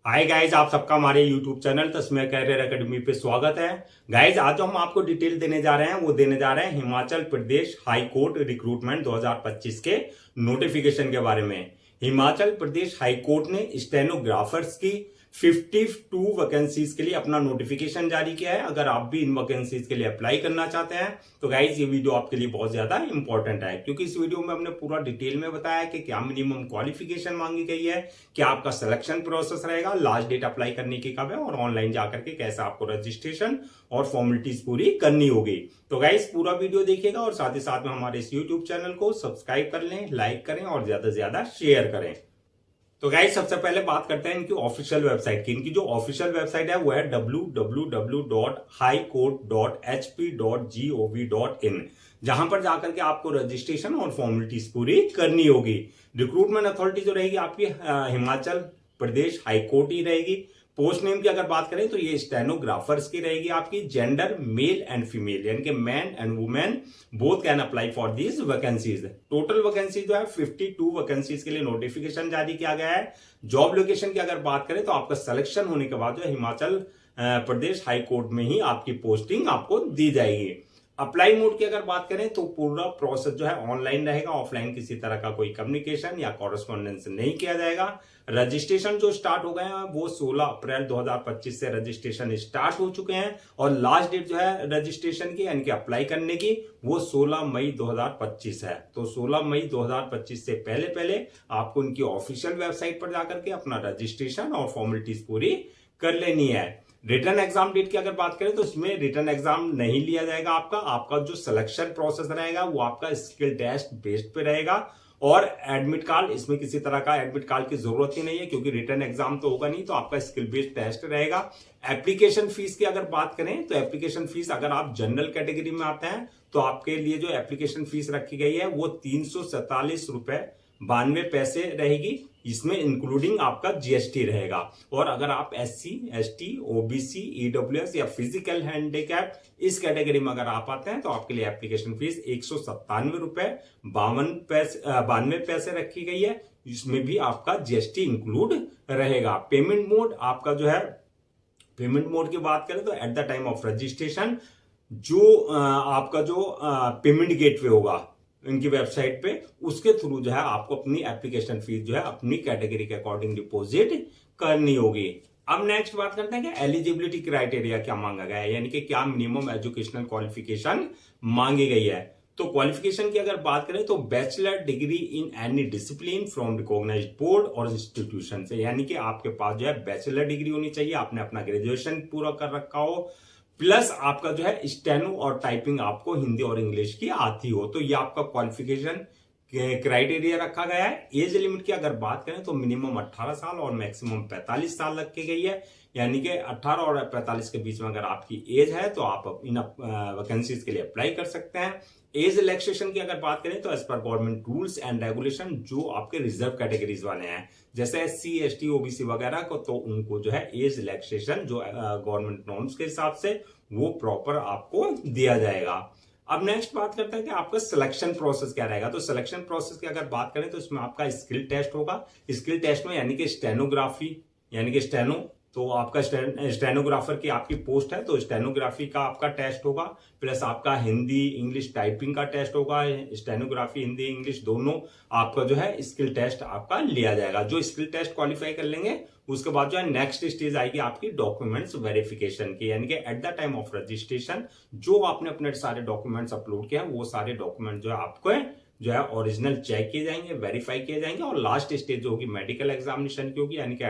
Hi guys, आप सबका हमारे यूट्यूब चैनल तस्मेर कैरियर एकेडमी पे स्वागत है। गाइज, आज जो हम आपको डिटेल देने जा रहे हैं वो देने जा रहे हैं Himachal Pradesh high court recruitment 2025 के नोटिफिकेशन के बारे में। हिमाचल प्रदेश हाई कोर्ट ने स्टेनोग्राफर्स की 52 वैकेंसीज के लिए अपना नोटिफिकेशन जारी किया है। अगर आप भी इन वैकेंसीज के लिए अप्लाई करना चाहते हैं तो गाइज ये वीडियो आपके लिए बहुत ज्यादा इंपॉर्टेंट है, क्योंकि इस वीडियो में हमने पूरा डिटेल में बताया कि क्या मिनिमम क्वालिफिकेशन मांगी गई है, क्या आपका सिलेक्शन प्रोसेस रहेगा, लास्ट डेट अप्लाई करने की कब है और ऑनलाइन जाकर के कैसे आपको रजिस्ट्रेशन और फॉर्मेलिटीज पूरी करनी होगी। तो गाइज पूरा वीडियो देखिएगा और साथ ही साथ में हमारे इस यूट्यूब चैनल को सब्सक्राइब कर लें, लाइक करें और ज्यादा से ज्यादा शेयर करें। तो गाइस सबसे पहले बात करते हैं इनकी ऑफिशियल वेबसाइट की। इनकी जो ऑफिशियल वेबसाइट है वो है www.highcourt.hp.gov.in, जहां पर जाकर के आपको रजिस्ट्रेशन और फॉर्मेलिटीज पूरी करनी होगी। रिक्रूटमेंट अथॉरिटी जो रहेगी आपकी हिमाचल प्रदेश हाई कोर्ट ही रहेगी। पोस्ट नेम की अगर बात करें तो ये स्टेनोग्राफर्स की रहेगी आपकी। जेंडर मेल एंड फीमेल, यानी कि man and women both can apply for these vacancies. Total vacancy जो है 52 वैकेंसीज के लिए नोटिफिकेशन जारी किया गया है। जॉब लोकेशन की अगर बात करें तो आपका सिलेक्शन होने के बाद जो है हिमाचल प्रदेश हाई कोर्ट में ही आपकी पोस्टिंग आपको दी जाएगी। अप्लाई मोड की अगर बात करें तो पूरा प्रोसेस जो है ऑनलाइन रहेगा, ऑफलाइन किसी तरह का कोई कम्युनिकेशन या कॉरेस्पॉन्डेंस नहीं किया जाएगा। रजिस्ट्रेशन जो स्टार्ट हो गए हैं वो 16 अप्रैल 2025 से रजिस्ट्रेशन स्टार्ट हो चुके हैं और लास्ट डेट जो है रजिस्ट्रेशन की यानी कि अप्लाई करने की वो 16 मई 2025 है। तो 16 मई 2025 से पहले पहले आपको उनकी ऑफिशियल वेबसाइट पर जाकर के अपना रजिस्ट्रेशन और फॉर्मेलिटीज पूरी कर लेनी है। रिटर्न एग्जाम डेट की अगर बात करें तो इसमें रिटर्न एग्जाम नहीं लिया जाएगा। आपका जो सिलेक्शन प्रोसेस रहेगा वो आपका स्किल टेस्ट बेस्ड पे रहेगा और एडमिट कार्ड, इसमें किसी तरह का एडमिट कार्ड की जरूरत ही नहीं है क्योंकि रिटर्न एग्जाम तो होगा नहीं, तो आपका स्किल बेस्ड टेस्ट रहेगा। एप्लीकेशन फीस की अगर बात करें तो एप्लीकेशन फीस अगर आप जनरल कैटेगरी में आते हैं तो आपके लिए जो एप्लीकेशन फीस रखी गई है वो 347 रुपए 92 पैसे रहेगी। इसमें इंक्लूडिंग आपका जीएसटी रहेगा। और अगर आप SC, ST, OBC, EWS या फिजिकल हैंडीकैप इस कैटेगरी में अगर आप आते हैं तो आपके लिए एप्लीकेशन फीस 197 रुपए 92 पैसे रखी गई है। इसमें भी आपका जीएसटी इंक्लूड रहेगा। पेमेंट मोड आपका जो है, पेमेंट मोड की बात करें तो at the time of registration जो आपका जो पेमेंट गेटवे होगा इनकी वेबसाइट पे, उसके थ्रू जो है आपको अपनी एप्लीकेशन फीस जो है अपनी कैटेगरी के अकॉर्डिंग डिपॉजिट करनी होगी। अब नेक्स्ट बात करते हैं कि एलिजिबिलिटी क्राइटेरिया क्या मांगा गया है, यानी कि क्या मिनिमम एजुकेशनल क्वालिफिकेशन मांगी गई है। तो क्वालिफिकेशन की अगर बात करें तो bachelor degree in any discipline from recognised board और इंस्टीट्यूशन से, यानी कि आपके पास जो है बैचलर डिग्री होनी चाहिए, आपने अपना ग्रेजुएशन पूरा कर रखा हो, प्लस आपका जो है स्टेनो और टाइपिंग आपको हिंदी और इंग्लिश की आती हो। तो ये आपका क्वालिफिकेशन क्राइटेरिया रखा गया है। एज लिमिट की अगर बात करें तो मिनिमम 18 साल और मैक्सिमम 45 साल रखी गई है, यानी कि 18 और 45 के बीच में अगर आपकी एज है तो आप इन वैकेंसीज के लिए अप्लाई कर सकते हैं। एज रिलैक्सेशन की अगर बात करें तो as per government rules and regulation जो आपके रिजर्व कैटेगरीज वाले हैं जैसे SC, ST, OBC वगैरह को, तो उनको जो है एज रिलैक्सेशन जो गवर्नमेंट नॉर्म्स के हिसाब से वो प्रॉपर आपको दिया जाएगा। अब नेक्स्ट बात करते हैं कि आपका सिलेक्शन प्रोसेस क्या रहेगा। तो सिलेक्शन प्रोसेस की अगर बात करें तो इसमें आपका स्किल टेस्ट होगा। स्किल टेस्ट में यानी कि स्टेनोग्राफी, यानी कि स्टेनो, तो आपका स्टेनोग्राफर की आपकी पोस्ट है तो स्टेनोग्राफी का आपका टेस्ट होगा, प्लस आपका हिंदी इंग्लिश टाइपिंग का टेस्ट होगा। स्टेनोग्राफी हिंदी इंग्लिश दोनों आपका जो है स्किल टेस्ट आपका लिया जाएगा। जो स्किल टेस्ट क्वालिफाई कर लेंगे उसके बाद जो है नेक्स्ट स्टेज आएगी आपकी डॉक्यूमेंट्स वेरिफिकेशन की, यानी कि at the time of registration जो आपने अपने सारे डॉक्यूमेंट्स अपलोड किया वो सारे डॉक्यूमेंट जो है आपको जो है ओरिजिनल चेक किए जाएंगे, वेरीफाई किए जाएंगे और लास्ट स्टेज जो होगी मेडिकल एग्जामिनेशन की होगी, यानी कि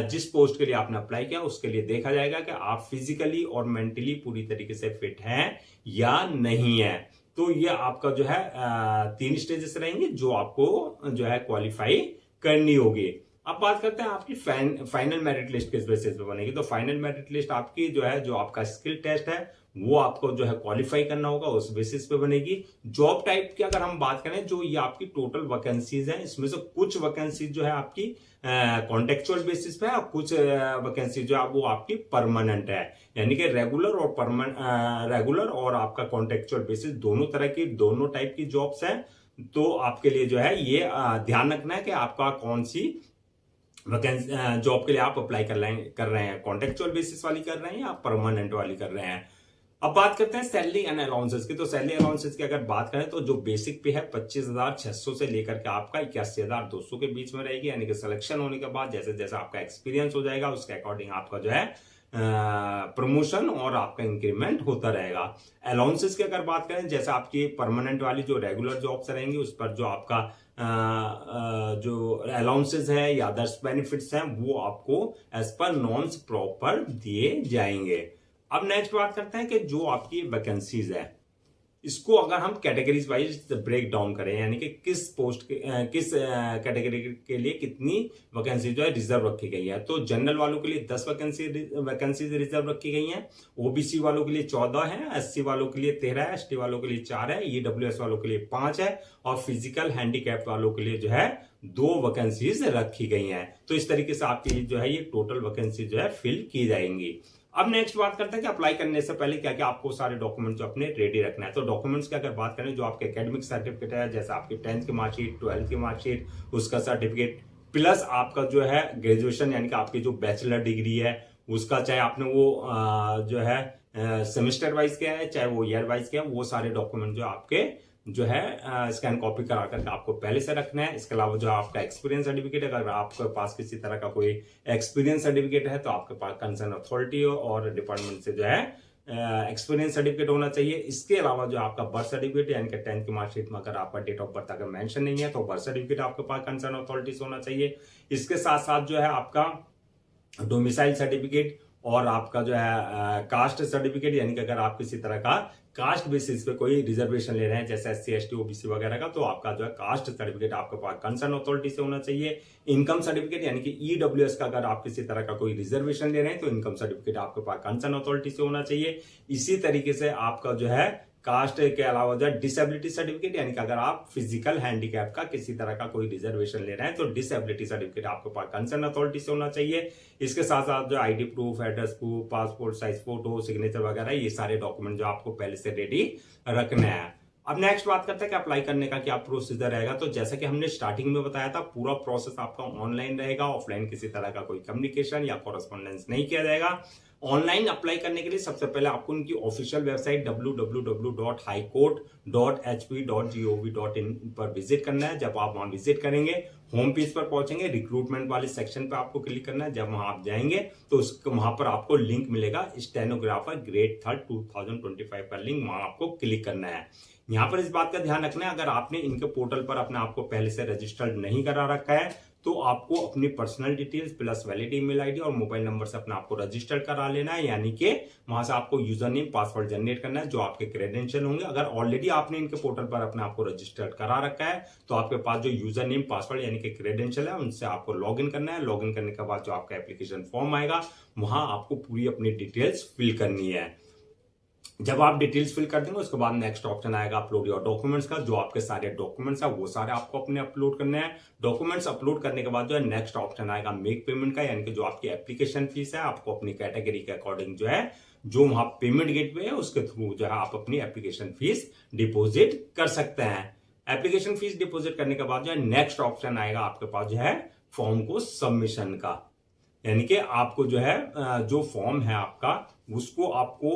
जिस पोस्ट के लिए आपने अप्लाई किया उसके लिए देखा जाएगा कि आप फिजिकली और मेंटली पूरी तरीके से फिट हैं या नहीं है। तो ये आपका जो है 3 स्टेजेस रहेंगे जो आपको जो है क्वालिफाई करनी होगी। अब बात करते हैं आपकी फाइनल मेरिट लिस्ट किस बेसिस पे बनेगी। तो फाइनल मेरिट लिस्ट आपकी जो है, जो आपका स्किल टेस्ट है वो आपको जो है क्वालिफाई करना होगा, उस बेसिस पे बनेगी। जॉब टाइप की अगर हम बात करें, जो ये आपकी टोटल वैकेंसीज हैं इसमें से कुछ वैकेंसीज जो है आपकी कॉन्टेक्चुअल बेसिस पे है और कुछ वैकेंसी जो है वो आपकी परमानेंट है, यानी कि रेगुलर और आपका कॉन्टेक्चुअल बेसिस दोनों तरह की, दोनों टाइप की जॉब्स हैं। तो आपके लिए जो है ये ध्यान रखना है कि आपका कौन सी वैकेंसी जॉब के लिए आप अप्लाई कर रहे हैं, कॉन्ट्रेक्चुअल बेसिस वाली कर रहे हैं या परमानेंट वाली कर रहे हैं। अब बात करते हैं सैलरी एंड अलाउंसेस की। तो सैलरी अलाउंसेस की अगर बात करें तो जो बेसिक पे है 25,600 से लेकर के आपका 81,200 के बीच में रहेगी, यानी कि सिलेक्शन होने के बाद जैसे जैसे आपका एक्सपीरियंस हो जाएगा उसके अकॉर्डिंग आपका जो है प्रमोशन और आपका इंक्रीमेंट होता रहेगा। अलाउंसेस की अगर बात करें, जैसे आपकी परमानेंट वाली जो रेगुलर जॉब्स रहेंगी उस पर जो आपका जो अलाउंसेस है या अदर्स बेनिफिट्स हैं वो आपको एज पर नॉर्म्स प्रॉपर दिए जाएंगे। अब नेक्स्ट बात करते हैं कि जो आपकी वैकेंसीज है इसको अगर हम कैटेगरीज वाइज ब्रेक डाउन करें, यानी कि किस पोस्ट के किस कैटेगरी के लिए कितनी वैकेंसी जो है रिजर्व रखी गई है। तो जनरल वालों के लिए 10 वैकेंसीज रिजर्व रखी गई हैं, ओबीसी वालों के लिए 14 है, एससी वालों के लिए 13 है, एसटी वालों के लिए 4 है, ईडब्ल्यूएस वालों के लिए 5 है और फिजिकल हैंडीकैप वालों के लिए जो है 2 वैकेंसीज रखी गई हैं। तो इस तरीके से आपकी जो है ये टोटल वैकेंसी जो है फिल की जाएंगी। अब नेक्स्ट बात करते हैं कि अप्लाई करने से पहले क्या क्या आपको सारे डॉक्यूमेंट्स जो अपने रेडी रखना है। तो डॉक्यूमेंट्स की अगर बात करें, जो आपके एकेडमिक सर्टिफिकेट है, जैसे आपकी 10th की मार्कशीट, 12th की मार्कशीट, उसका सर्टिफिकेट, प्लस आपका जो है ग्रेजुएशन यानी कि आपकी जो बैचलर डिग्री है उसका, चाहे आपने वो जो है सेमेस्टर वाइज किया है चाहे वो ईयर वाइज किया है, वो सारे डॉक्यूमेंट जो आपके जो है स्कैन कॉपी करा करके आपको पहले से रखना है। इसके अलावा जो आपका एक्सपीरियंस सर्टिफिकेट, अगर आपके पास किसी तरह का कोई एक्सपीरियंस सर्टिफिकेट है तो आपके पास कंसर्न अथॉरिटी और डिपार्टमेंट से जो है एक्सपीरियंस सर्टिफिकेट होना चाहिए। इसके अलावा जो आपका बर्थ सर्टिफिकेट यानी कि 10th की मार्कशीट में अगर आपका डेट ऑफ बर्थ अगर मेंशन नहीं है तो बर्थ सर्टिफिकेट आपके पास कंसर्न अथॉरिटी से होना चाहिए। इसके साथ साथ जो है आपका डोमिसाइल सर्टिफिकेट और आपका जो है कास्ट सर्टिफिकेट, यानी कि अगर आप किसी तरह का कास्ट बेसिस पे कोई रिजर्वेशन ले रहे हैं जैसे एससी एसटी ओबीसी वगैरह का, तो आपका जो है कास्ट सर्टिफिकेट आपके पास कंसर्न अथॉरिटी से होना चाहिए। इनकम सर्टिफिकेट यानी कि ईडब्ल्यूएस का अगर आप किसी तरह का कोई रिजर्वेशन ले रहे हैं तो इनकम सर्टिफिकेट आपके पास कंसर्न अथॉरिटी से होना चाहिए। इसी तरीके से आपका जो है कास्ट के अलावा जो डिसेबिलिटी सर्टिफिकेट, यानी कि अगर आप फिजिकल हैंडीकैप का किसी तरह का कोई रिजर्वेशन ले रहे हैं तो डिसेबिलिटी सर्टिफिकेट आपके पास कंसर्न अथॉरिटी से होना चाहिए। इसके साथ साथ जो ID proof, address proof, passport size photo, signature वगैरह, ये सारे डॉक्यूमेंट जो आपको पहले से रेडी रखना है। अब नेक्स्ट बात करते हैं कि अप्लाई करने का क्या प्रोसीजर रहेगा। तो जैसा कि हमने स्टार्टिंग में बताया था, पूरा प्रोसेस आपका ऑनलाइन रहेगा, ऑफलाइन किसी तरह का कोई कम्युनिकेशन या कॉरेस्पॉन्डेंस नहीं किया जाएगा। ऑनलाइन अप्लाई करने के लिए सबसे पहले आपको उनकी ऑफिशियल वेबसाइट www.highcourt.hp.gov.in पर विजिट करना है। जब आप वहां विजिट करेंगे, होम पेज पर पहुंचेंगे, रिक्रूटमेंट वाले सेक्शन पर आपको क्लिक करना है। जब वहां आप जाएंगे तो वहां पर आपको लिंक मिलेगा स्टेनोग्राफर ग्रेड 3 2025 का लिंक, वहां आपको क्लिक करना है। यहाँ पर इस बात का ध्यान रखना है, अगर आपने इनके पोर्टल पर अपने आप को पहले से रजिस्टर्ड नहीं करा रखा है तो आपको अपनी personal details plus valid email ID और मोबाइल नंबर से अपने आपको रजिस्टर करा लेना है, यानी कि वहां से आपको यूजर नेम पासवर्ड जनरेट करना है जो आपके क्रेडेंशियल होंगे। अगर ऑलरेडी आपने इनके पोर्टल पर अपने आपको रजिस्टर्ड करा रखा है तो आपके पास जो यूजर नेम पासवर्ड यानी कि क्रेडेंशियल है उनसे आपको लॉग इन करना है। लॉग इन करने के बाद जो आपका एप्लीकेशन फॉर्म आएगा वहां आपको पूरी अपनी डिटेल्स फिल करनी है। जब आप डिटेल्स फिल कर देंगे उसके बाद नेक्स्ट ऑप्शन आएगा अपलोड योर डॉक्यूमेंट्स का। जो आपके सारे डॉक्यूमेंट्स है वो सारे आपको अपने अपलोड करने हैं। डॉक्यूमेंट्स अपलोड करने के बाद जो है नेक्स्ट ऑप्शन आएगा मेक पेमेंट का, यानी कि जो आपकी एप्लीकेशन फीस है आपको अपनी कैटेगरी के अकॉर्डिंग जो है जो वहां पेमेंट गेटवे है उसके थ्रू जो है आप अपनी एप्लीकेशन फीस डिपोजिट कर सकते हैं। एप्लीकेशन फीस डिपोजिट करने के बाद जो है नेक्स्ट ऑप्शन आएगा आपके पास जो है फॉर्म को सबमिशन का, यानी कि आपको जो है जो फॉर्म है आपका उसको आपको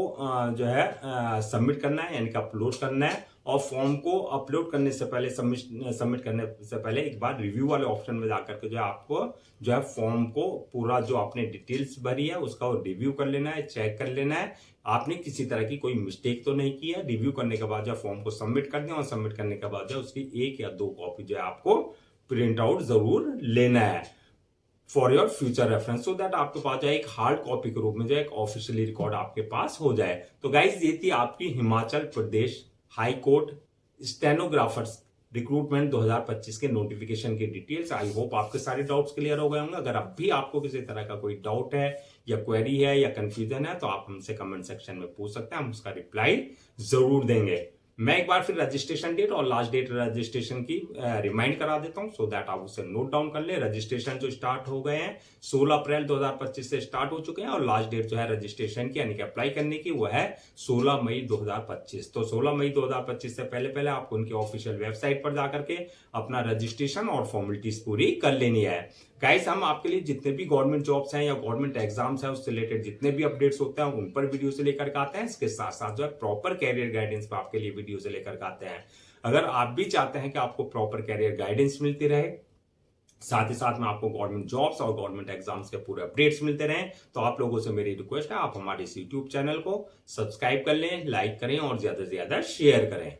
जो है सबमिट करना है, यानी कि अपलोड करना है। और फॉर्म को अपलोड करने से पहले सबमिट करने से पहले एक बार रिव्यू वाले ऑप्शन में जाकर के जो है आपको जो है फॉर्म को पूरा जो आपने डिटेल्स भरी है उसका रिव्यू कर लेना है, चेक कर लेना है आपने किसी तरह की कोई मिस्टेक तो नहीं की है। रिव्यू करने के बाद जो फॉर्म को सबमिट कर दें और सबमिट करने के बाद जो उसकी 1 या 2 कॉपी जो है आपको प्रिंट आउट जरूर लेना है for your future reference, so that आपके पास जो है एक हार्ड कॉपी के रूप में जो एक ऑफिशियली रिकॉर्ड आपके पास हो जाए। तो गाइज ये थी आपकी Himachal Pradesh high court stenographers recruitment 2025 के नोटिफिकेशन की डिटेल्स। आई होप आपके सारे डाउट्स क्लियर हो गए होंगे। अगर अब भी आपको किसी तरह का कोई डाउट है या क्वेरी है या कंफ्यूजन है तो आप हमसे कमेंट सेक्शन में पूछ सकते हैं, हम उसका रिप्लाई जरूर देंगे। मैं एक बार फिर रजिस्ट्रेशन डेट और लास्ट डेट रजिस्ट्रेशन की रिमाइंड करा देता हूं सो दैट आप उसे नोट डाउन कर ले। रजिस्ट्रेशन जो स्टार्ट हो गए हैं 16 अप्रैल 2025 से स्टार्ट हो चुके हैं और लास्ट डेट जो है रजिस्ट्रेशन की यानी कि अप्लाई करने की वो है 16 मई 2025। तो 16 मई 2025 से पहले पहले आपको उनकी ऑफिशियल वेबसाइट पर जाकर के अपना रजिस्ट्रेशन और फॉर्मेलिटीज पूरी कर लेनी है। गाइस हम आपके लिए जितने भी गवर्नमेंट जॉब्स हैं या गवर्नमेंट एग्जाम्स हैं उससे रिलेटेड जितने भी अपडेट्स होते हैं उन पर वीडियो से लेकर के आते हैं। इसके साथ साथ जो है प्रॉपर कैरियर गाइडेंस पे आपके लिए वीडियो से लेकर के आते हैं। अगर आप भी चाहते हैं कि आपको प्रॉपर कैरियर गाइडेंस मिलती रहे, साथ ही साथ में आपको गवर्नमेंट जॉब्स और गवर्नमेंट एग्जाम्स के पूरे अपडेट्स मिलते रहें, तो आप लोगों से मेरी रिक्वेस्ट है आप हमारे इस यूट्यूब चैनल को सब्सक्राइब कर लें, लाइक करें और ज्यादा से ज्यादा शेयर करें।